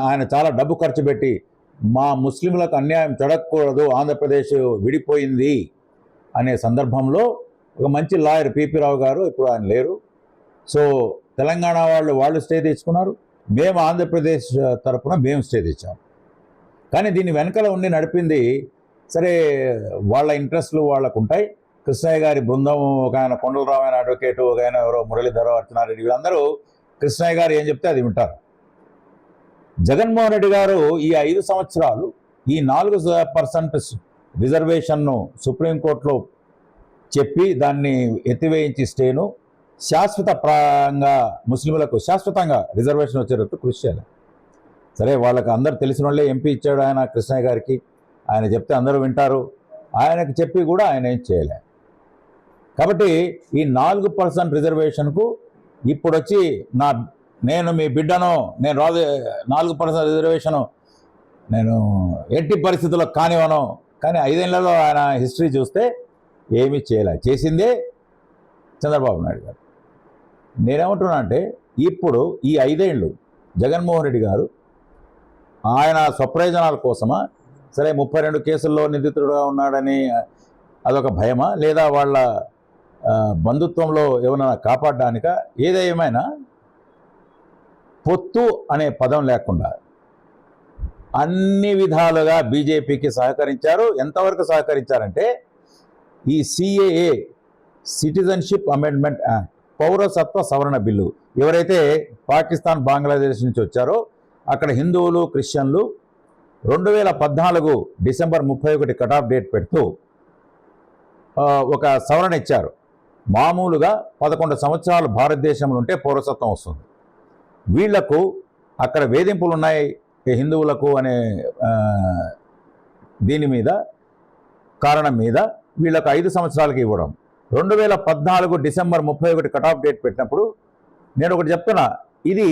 ఆయన చాలా డబ్బు ఖర్చు పెట్టి మా ముస్లింలకు అన్యాయం జరగకూడదు, ఆంధ్రప్రదేశ్ విడిపోయింది అనే సందర్భంలో ఒక మంచి లాయర్ పిపి రావు గారు, ఇప్పుడు ఆయన లేరు. సో తెలంగాణ వాళ్ళు స్టే తెచ్చుకున్నారు, మేము ఆంధ్రప్రదేశ్ తరఫున మేము స్టే తెచ్చాం. కానీ దీన్ని వెనకాల ఉండి నడిపింది సరే వాళ్ళ ఇంట్రెస్ట్లు వాళ్ళకు ఉంటాయి. కృష్ణయ్య గారి బృందం, ఒక ఆయన కొండలరావు ఆయన అడ్వకేటు, ఒక ఆయన ఎవరో మురళీధరరావు అర్చనారెడ్డి, వీళ్ళందరూ కృష్ణయ్య గారు ఏం చెప్తే అది వింటారు. జగన్మోహన్ రెడ్డి గారు ఈ 5 సంవత్సరాలు ఈ 4% రిజర్వేషన్ను సుప్రీంకోర్టులో చెప్పి దాన్ని ఎత్తివేయించి స్టేను శాశ్వతంగా ముస్లింలకు శాశ్వతంగా రిజర్వేషన్ వచ్చేటట్టు కృషి చేయాలి. సరే వాళ్ళకి అందరు తెలిసిన వాళ్ళే ఎంపీ ఇచ్చాడు ఆయన కృష్ణయ్య గారికి, ఆయన చెప్తే అందరూ వింటారు. ఆయనకు చెప్పి కూడా ఆయన ఏం చేయలే. కాబట్టి ఈ 4% రిజర్వేషన్కు ఇప్పుడు వచ్చి నేను మీ బిడ్డను నేను 4% రిజర్వేషను నేను ఎట్టి పరిస్థితుల్లో కానివ్వను. కానీ 5 ఏళ్లలో ఆయన హిస్టరీ చూస్తే ఏమీ చేయలే. చేసిందే చంద్రబాబు నాయుడు గారు. నేనేమంటున్నా అంటే ఇప్పుడు ఈ 5 ఏళ్ళు జగన్మోహన్ రెడ్డి గారు ఆయన స్వప్రయోజనాల కోసమా, సరే 32 కేసుల్లో నిందితుడుగా ఉన్నాడని అదొక భయమా, లేదా వాళ్ళ బంధుత్వంలో ఏమైనా కాపాడడానిక, ఏదేమైనా పొత్తు అనే పదం లేకుండా అన్ని విధాలుగా బీజేపీకి సహకరించారు. ఎంతవరకు సహకరించారంటే ఈ సిఏఏ సిటిజన్షిప్ అమెండ్మెంట్ యాక్ట్, పౌరసత్వ సవరణ బిల్లు, ఎవరైతే పాకిస్తాన్ బంగ్లాదేశ్ నుంచి వచ్చారో అక్కడ హిందువులు క్రిస్టియన్లు 2014 డిసెంబర్ 31 కటాఫ్ డేట్ పెడుతూ ఒక సవరణ ఇచ్చారు. మామూలుగా 11 సంవత్సరాలు భారతదేశంలో ఉంటే పౌరసత్వం వస్తుంది. వీళ్లకు అక్కడ వేధింపులు ఉన్నాయి హిందువులకు అనే దీని మీద కారణం మీద వీళ్ళకు 5 సంవత్సరాలకి ఇవ్వడం. 2014 డిసెంబర్ 31 కటాఫ్ డేట్ పెట్టినప్పుడు నేను ఒకటి చెప్తున్నా, ఇది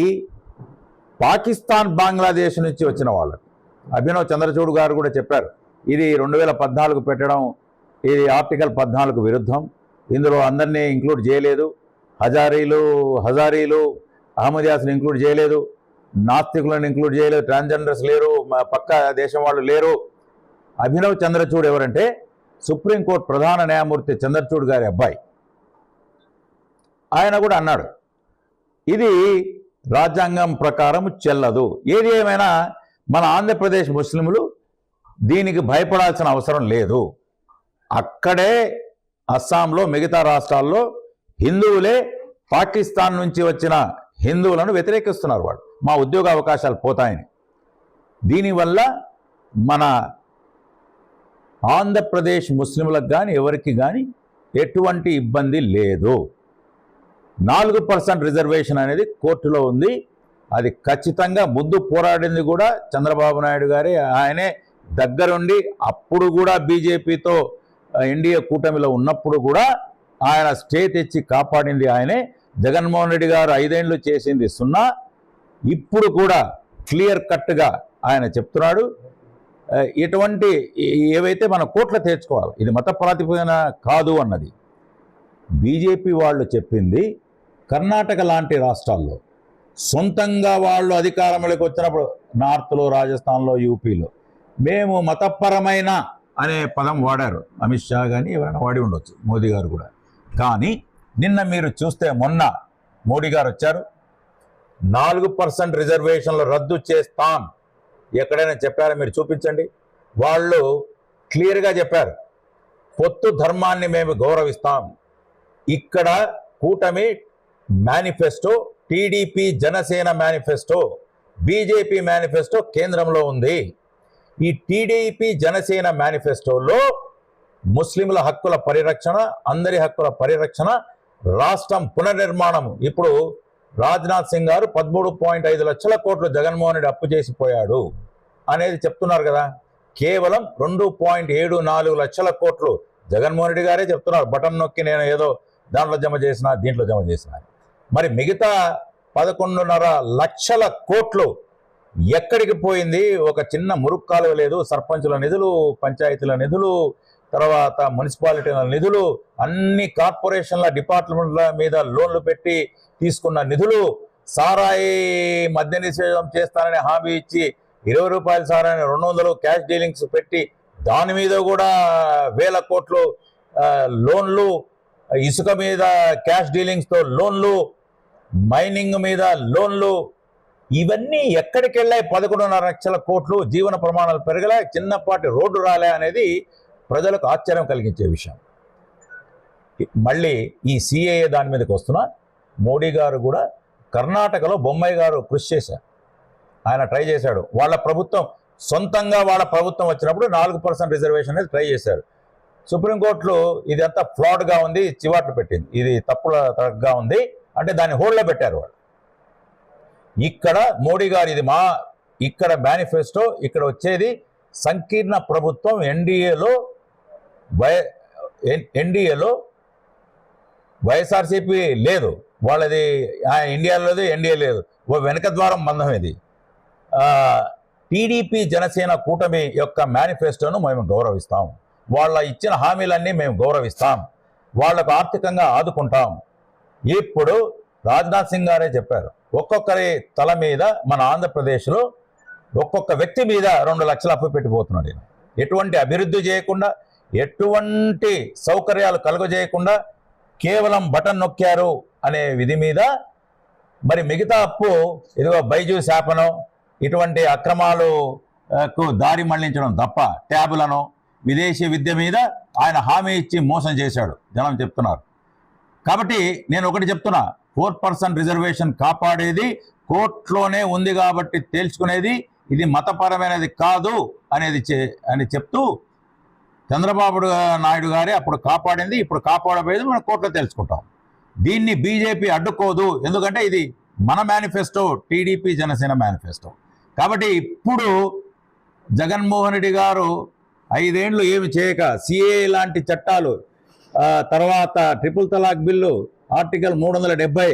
పాకిస్తాన్ బంగ్లాదేశ్ నుంచి వచ్చిన వాళ్ళకు. అభినవ్ చంద్రచూడ్ గారు కూడా చెప్పారు, ఇది 2014 పెట్టడం ఇది ఆర్టికల్ 14 విరుద్ధం, ఇందులో అందరినీ ఇంక్లూడ్ చేయలేదు, హజారీలు అహ్మదియాస్ని ఇంక్లూడ్ చేయలేదు, నాస్తికులను ఇంక్లూడ్ చేయలేదు, ట్రాన్స్జెండర్స్ లేరు, పక్క దేశం వాళ్ళు లేరు. అభినవ్ చంద్రచూడ్ ఎవరంటే సుప్రీంకోర్టు ప్రధాన న్యాయమూర్తి చంద్రచూడ్ గారి అబ్బాయి. ఆయన కూడా అన్నాడు ఇది రాజ్యాంగం ప్రకారం చెల్లదు. ఏది ఏమైనా మన ఆంధ్రప్రదేశ్ ముస్లింలు దీనికి భయపడాల్సిన అవసరం లేదు. అక్కడే అస్సాంలో మిగతా రాష్ట్రాల్లో హిందువులే పాకిస్తాన్ నుంచి వచ్చిన హిందువులను వ్యతిరేకిస్తున్నారు. వాళ్ళు మా ఉద్యోగ అవకాశాలు పోతాయని. దీనివల్ల మన ఆంధ్రప్రదేశ్ ముస్లింలకు కానీ ఎవరికి కానీ ఎటువంటి ఇబ్బంది లేదు. 4% రిజర్వేషన్ అనేది కోర్టులో ఉంది. అది ఖచ్చితంగా ముందు పోరాడింది కూడా చంద్రబాబు నాయుడు గారే. ఆయనే దగ్గరుండి అప్పుడు కూడా బీజేపీతో ఎన్డీఏ కూటమిలో ఉన్నప్పుడు కూడా ఆయన స్టే తెచ్చి కాపాడింది ఆయనే. జగన్మోహన్ రెడ్డి గారు 5 ఏళ్ళు చేసింది 0. ఇప్పుడు కూడా క్లియర్ కట్గా ఆయన చెప్తున్నాడు, ఎటువంటి ఏవైతే మన కోర్టులో తెచ్చుకోవాలి, ఇది మత ప్రాతిపదికన కాదు అన్నది. బీజేపీ వాళ్ళు చెప్పింది కర్ణాటక లాంటి రాష్ట్రాల్లో సొంతంగా వాళ్ళు అధికారంలోకి వచ్చినప్పుడు, నార్త్లో, రాజస్థాన్లో, యూపీలో మేము మతపరమైన అనే పదం వాడారు. అమిత్ షా కానీ ఎవరైనా వాడి ఉండొచ్చు, మోదీ గారు కూడా. కానీ నిన్న మీరు చూస్తే మొన్న మోడీ గారు వచ్చారు, 4% రిజర్వేషన్లు రద్దు చేస్తాం ఎక్కడైనా చెప్పారో మీరు చూపించండి. వాళ్ళు క్లియర్గా చెప్పారు, పొత్తు ధర్మాన్ని మేము గౌరవిస్తాం. ఇక్కడ కూటమి manifesto, TDP Janasena manifesto, BJP manifesto కేంద్రంలో ఉంది. ఈ టీడీపీ జనసేన మేనిఫెస్టోలో ముస్లింల హక్కుల పరిరక్షణ, అందరి హక్కుల పరిరక్షణ, రాష్ట్రం పునర్నిర్మాణం. ఇప్పుడు రాజ్నాథ్ సింగ్ గారు 13.5 లక్షల కోట్లు జగన్మోహన్ రెడ్డి అప్పు చేసిపోయాడు అనేది చెప్తున్నారు కదా. కేవలం 2.74 లక్షల కోట్లు జగన్మోహన్ రెడ్డి గారే చెప్తున్నారు. బటన్ నొక్కి నేను ఏదో దాంట్లో జమ చేసిన, దీంట్లో జమ చేసిన. మరి మిగతా 11.5 లక్షల కోట్లు ఎక్కడికి పోయింది? ఒక చిన్న మురుగు కాలువ లేదు. సర్పంచుల నిధులు, పంచాయతీల నిధులు, తర్వాత మున్సిపాలిటీల నిధులు, అన్ని కార్పొరేషన్ల డిపార్ట్మెంట్ల మీద లోన్లు పెట్టి తీసుకున్న నిధులు సారాయి మద్య నిషేధం చేస్తానని హామీ ఇచ్చి 20 రూపాయల సారాయిని 200 క్యాష్ డీలింగ్స్ పెట్టి దాని మీద కూడా వేల కోట్లు లోన్లు, ఇసుక మీద క్యాష్ డీలింగ్స్తో లోన్లు, మైనింగ్ మీద లోన్లు, ఇవన్నీ ఎక్కడికి వెళ్ళాయి? 11.5 లక్షల కోట్లు, జీవన ప్రమాణాలు పెరగలే, చిన్నపాటి రోడ్డు రాలే అనేది ప్రజలకు ఆశ్చర్యం కలిగించే విషయం. మళ్ళీ ఈ సిఏఏ దాని మీదకి వస్తున్నా, మోడీ గారు కూడా కర్ణాటకలో బొమ్మాయి గారు కృషి చేశారు, ఆయన ట్రై చేశాడు. వాళ్ళ ప్రభుత్వం సొంతంగా వాళ్ళ ప్రభుత్వం వచ్చినప్పుడు 4% రిజర్వేషన్ అనేది ట్రై చేశారు. సుప్రీంకోర్టులో ఇది అంతా ఫ్లాడ్గా ఉంది, చివాట్లు పెట్టింది, ఇది తప్పుగా ఉంది అంటే దాన్ని హోల్డ్లో పెట్టారు వాళ్ళు. ఇక్కడ మోడీ గారు ఇది ఇక్కడ మేనిఫెస్టో, ఇక్కడ వచ్చేది సంకీర్ణ ప్రభుత్వం. ఎన్డీఏలో వైఎస్ఆర్సీపీ లేదు, వాళ్ళది ఇండియాలో లేదు, ఎన్డీఏ లేదు, ఓ వెనక ద్వారం బంధం ఇది. టీడీపీ జనసేన కూటమి యొక్క మేనిఫెస్టోను మేము గౌరవిస్తాం, వాళ్ళ ఇచ్చిన హామీలన్నీ మేము గౌరవిస్తాం, వాళ్లకు ఆర్థికంగా ఆదుకుంటాం. ఇప్పుడు రాజ్నాథ్ సింగ్ గారే చెప్పారు, ఒక్కొక్కరి తల మీద మన ఆంధ్రప్రదేశ్లో ఒక్కొక్క వ్యక్తి మీద 2 లక్షలు అప్పు పెట్టిపోతున్నాడు. ఎటువంటి అభివృద్ధి చేయకుండా, ఎటువంటి సౌకర్యాలు కలుగజేయకుండా కేవలం బటన్ నొక్కారు అనే విధి మీద మరి మిగతా అప్పు ఇదిగో బైజూస్ యాప్ను ఇటువంటి అక్రమాలకు దారి మళ్లించడం తప్ప ట్యాబులను విదేశీ విద్య మీద ఆయన హామీ ఇచ్చి మోసం చేశాడు, జనం చెప్తున్నారు. కాబట్టి నేను ఒకటి చెప్తున్నా, 4% రిజర్వేషన్ కాపాడేది కోర్టులోనే ఉంది కాబట్టి తేల్చుకునేది, ఇది మతపరమైనది కాదు అని చెప్తూ చంద్రబాబు నాయుడు గారే అప్పుడు కాపాడింది, ఇప్పుడు కాపాడబోయేది మనం కోర్టులో తెలుసుకుంటాం. దీన్ని బీజేపీ అడ్డుకోదు, ఎందుకంటే ఇది మన మేనిఫెస్టో, టీడీపీ జనసేన మేనిఫెస్టో. కాబట్టి ఇప్పుడు జగన్మోహన్ రెడ్డి గారు 5 ఏళ్ళు ఏమి చేయక సిఏ లాంటి చట్టాలు, తర్వాత ట్రిపుల్ తలాక్ బిల్లు, ఆర్టికల్ 370